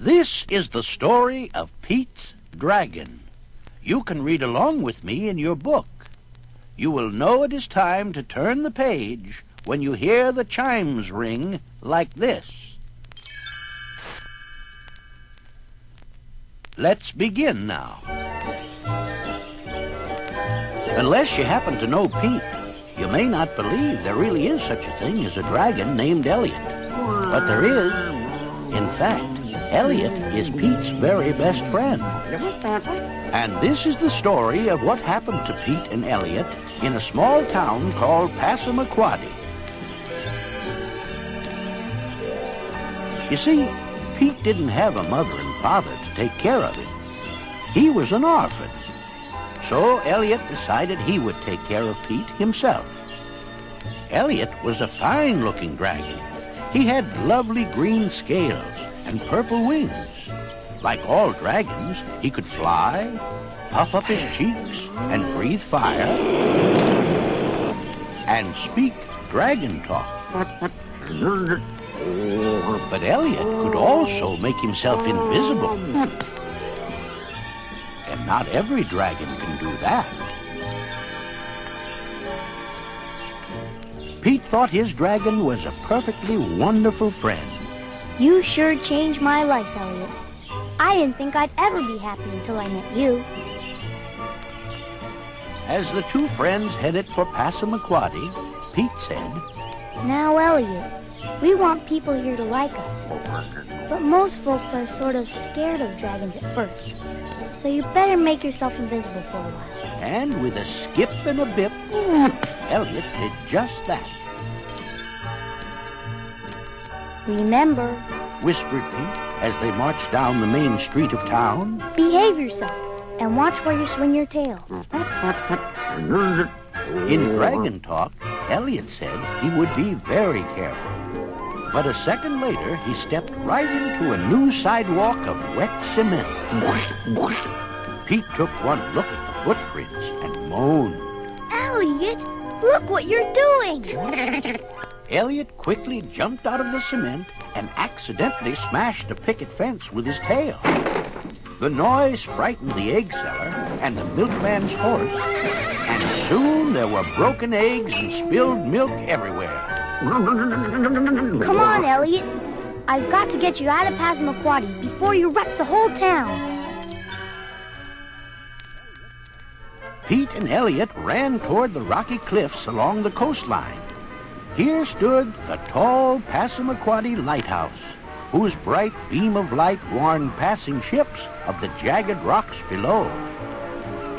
This is the story of Pete's Dragon. You can read along with me in your book. You will know it is time to turn the page when you hear the chimes ring like this. Let's begin now. Unless you happen to know Pete, you may not believe there really is such a thing as a dragon named Elliot. But there is. In fact, Elliot is Pete's very best friend. And this is the story of what happened to Pete and Elliot in a small town called Passamaquoddy. You see, Pete didn't have a mother and father to take care of him. He was an orphan. So Elliot decided he would take care of Pete himself. Elliot was a fine-looking dragon. He had lovely green scales and purple wings. Like all dragons, he could fly, puff up his cheeks, and breathe fire, and speak dragon talk. But Elliot could also make himself invisible. And not every dragon can do that. Pete thought his dragon was a perfectly wonderful friend. You sure changed my life, Elliot. I didn't think I'd ever be happy until I met you. As the two friends headed for Passamaquoddy, Pete said, Now, Elliot, we want people here to like us. But most folks are sort of scared of dragons at first. So you better make yourself invisible for a while. And with a skip and a bip, Elliot did just that. Remember, Whispered Pete as they marched down the main street of town. Behave yourself and watch where you swing your tail. In dragon talk, Elliot said he would be very careful. But a second later, he stepped right into a new sidewalk of wet cement. Pete took one look at the footprints and moaned. Elliot, look what you're doing! Elliot quickly jumped out of the cement and accidentally smashed a picket fence with his tail. The noise frightened the egg seller and the milkman's horse, and soon there were broken eggs and spilled milk everywhere. Come on, Elliot. I've got to get you out of Passamaquoddy before you wreck the whole town. Pete and Elliot ran toward the rocky cliffs along the coastline. Here stood the tall Passamaquoddy lighthouse, whose bright beam of light warned passing ships of the jagged rocks below.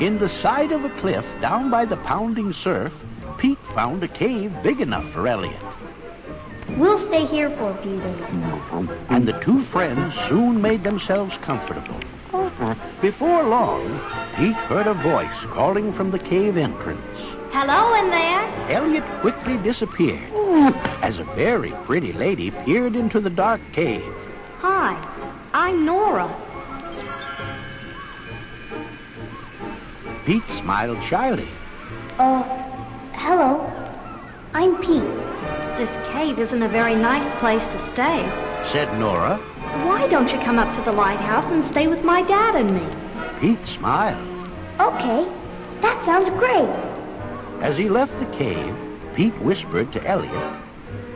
In the side of a cliff down by the pounding surf, Pete found a cave big enough for Elliot. We'll stay here for a few days. And the two friends soon made themselves comfortable. Before long, Pete heard a voice calling from the cave entrance. Hello in there. Elliot quickly disappeared as a very pretty lady peered into the dark cave. Hi, I'm Nora. Pete smiled shyly. Hello. I'm Pete. This cave isn't a very nice place to stay. Said Nora. Why don't you come up to the lighthouse and stay with my dad and me? Pete smiled. Okay, that sounds great. As he left the cave, Pete whispered to Elliot.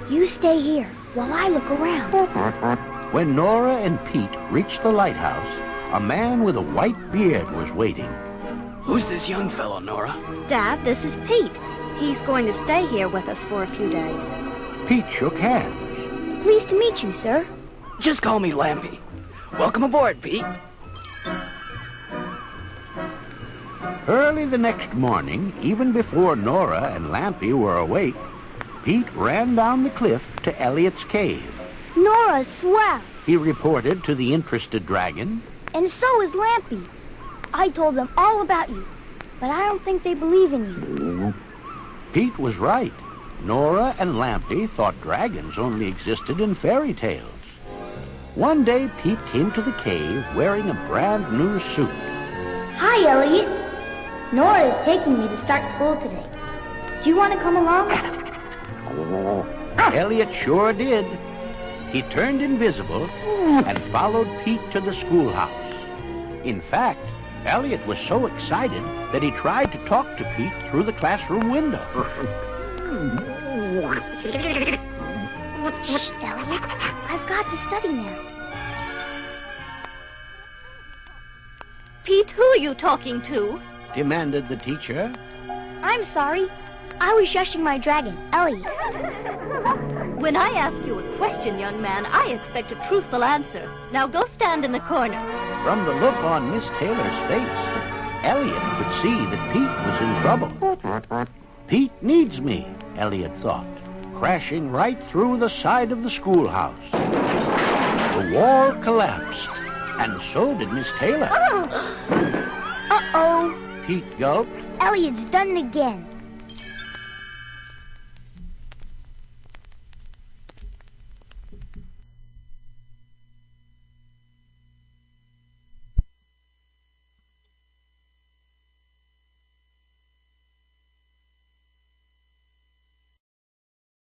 You stay here while I look around. When Nora and Pete reached the lighthouse, a man with a white beard was waiting. Who's this young fellow, Nora? Dad, this is Pete. He's going to stay here with us for a few days. Pete shook hands. Pleased to meet you, sir. Just call me Lampy. Welcome aboard, Pete. Early the next morning, even before Nora and Lampy were awake, Pete ran down the cliff to Elliot's cave. Nora's swell. He reported to the interested dragon. And so is Lampy. I told them all about you, but I don't think they believe in you. Pete was right. Nora and Lampy thought dragons only existed in fairy tales. One day, Pete came to the cave wearing a brand new suit. Hi, Elliot. Nora is taking me to start school today. Do you want to come along? Elliot sure did. He turned invisible and followed Pete to the schoolhouse. In fact, Elliot was so excited that he tried to talk to Pete through the classroom window. Shh, Elliot. I've got to study now. Pete, who are you talking to? Demanded the teacher. I'm sorry. I was shushing my dragon, Elliot. When I ask you a question, young man, I expect a truthful answer. Now go stand in the corner. From the look on Miss Taylor's face, Elliot could see that Pete was in trouble. Pete needs me, Elliot thought, crashing right through the side of the schoolhouse. The wall collapsed, and so did Miss Taylor. Uh-oh. Pete gulped. Elliot's done it again.